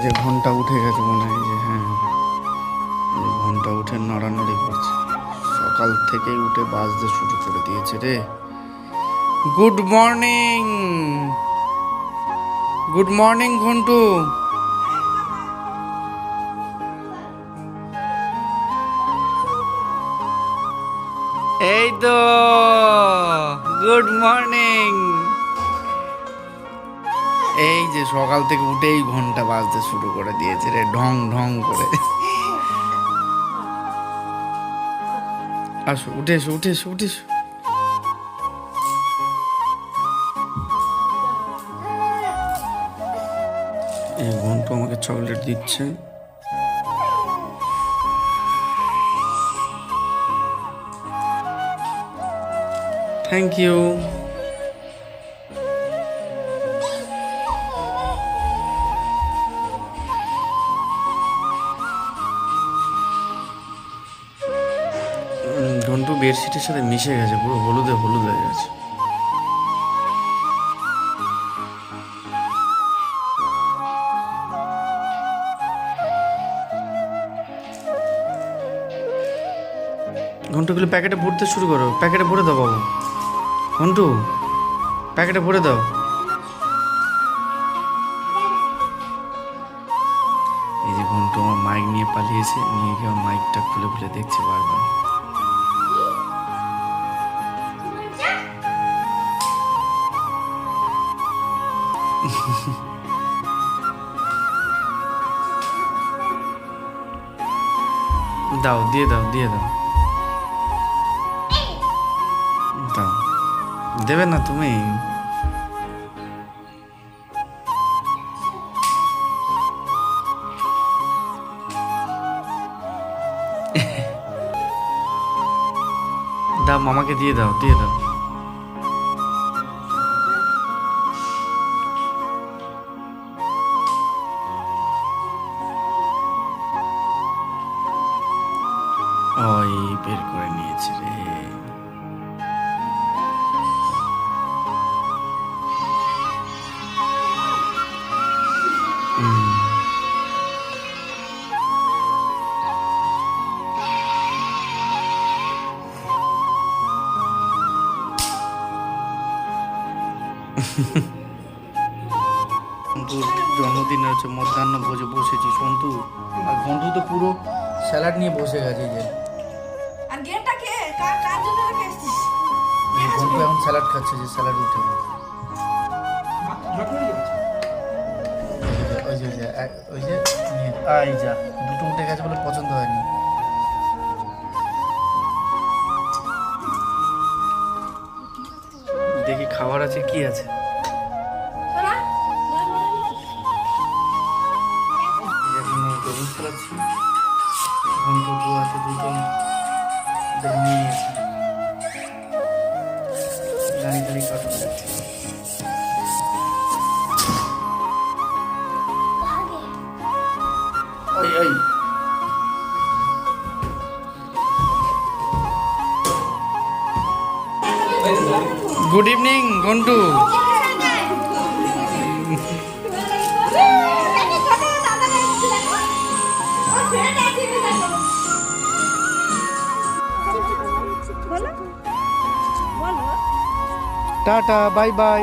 যে ঘন্টা উঠে গেছে মনে হয়, যে হ্যাঁ ঘন্টা উঠে নড়ানড়ি করছে। সকাল থেকেই উঠে বাজতে শুরু করে দিয়েছে রে। Good morning, good morning Ghantu. এই তো গুড মর্নিং। এই যে সকাল থেকে উঠেই ঘন্টা বাজতে শুরু করে দিয়েছে রে, ঢং ঢং করে। আসো, উঠে এসো, উঠে এসো, উঠে এসো। এই ঘন্টু আমাকে চকলেট দিচ্ছে। Thank you. ঘন্টু বেডশিটের সাথে মিশে গেছে, পুরো হলুদে হলুদ হয়ে গেছে। ঘন্টুগুলো প্যাকেটে ভরতে শুরু করো, প্যাকেটে ভরে দাও বাবু। ঘন্টু প্যাকেটে ভরে দাও। এই যে ঘন্টু আমার মাইক নিয়ে পালিয়েছে, নিয়ে গিয়ে মাইকটা খুলে খুলে দেখছে বারবার। দাও, দিয়ে দাও, দিয়ে দাও, দাও। দেবে না তুমি? দাও, মামাকে দিয়ে দাও, দিয়ে দাও। ওই বের করে নিয়েছে রে। সন্তুর জন্মদিনে হচ্ছে মধ্যাহ্ন ভোজে বসেছি সন্তু, আর ঘন্টু তো পুরো স্যালাড নিয়ে বসে গেছে। যে ঘন্টু এখন স্যালাড খাচ্ছে, যে স্যালাড উঠে ওই যে ওই যে এই যা দুটো উঠে গেছে বলে পছন্দ হয়নি। দেখি খাবার আছে কি আছে। তরমুজ চালাচ্ছি, ঘন্টু আছে দুটো নিয়ে গেছে, গাড়ি গাড়ি কাটুন যাচ্ছে। ওই ওই good evening Ghantu. Tata, bye bye.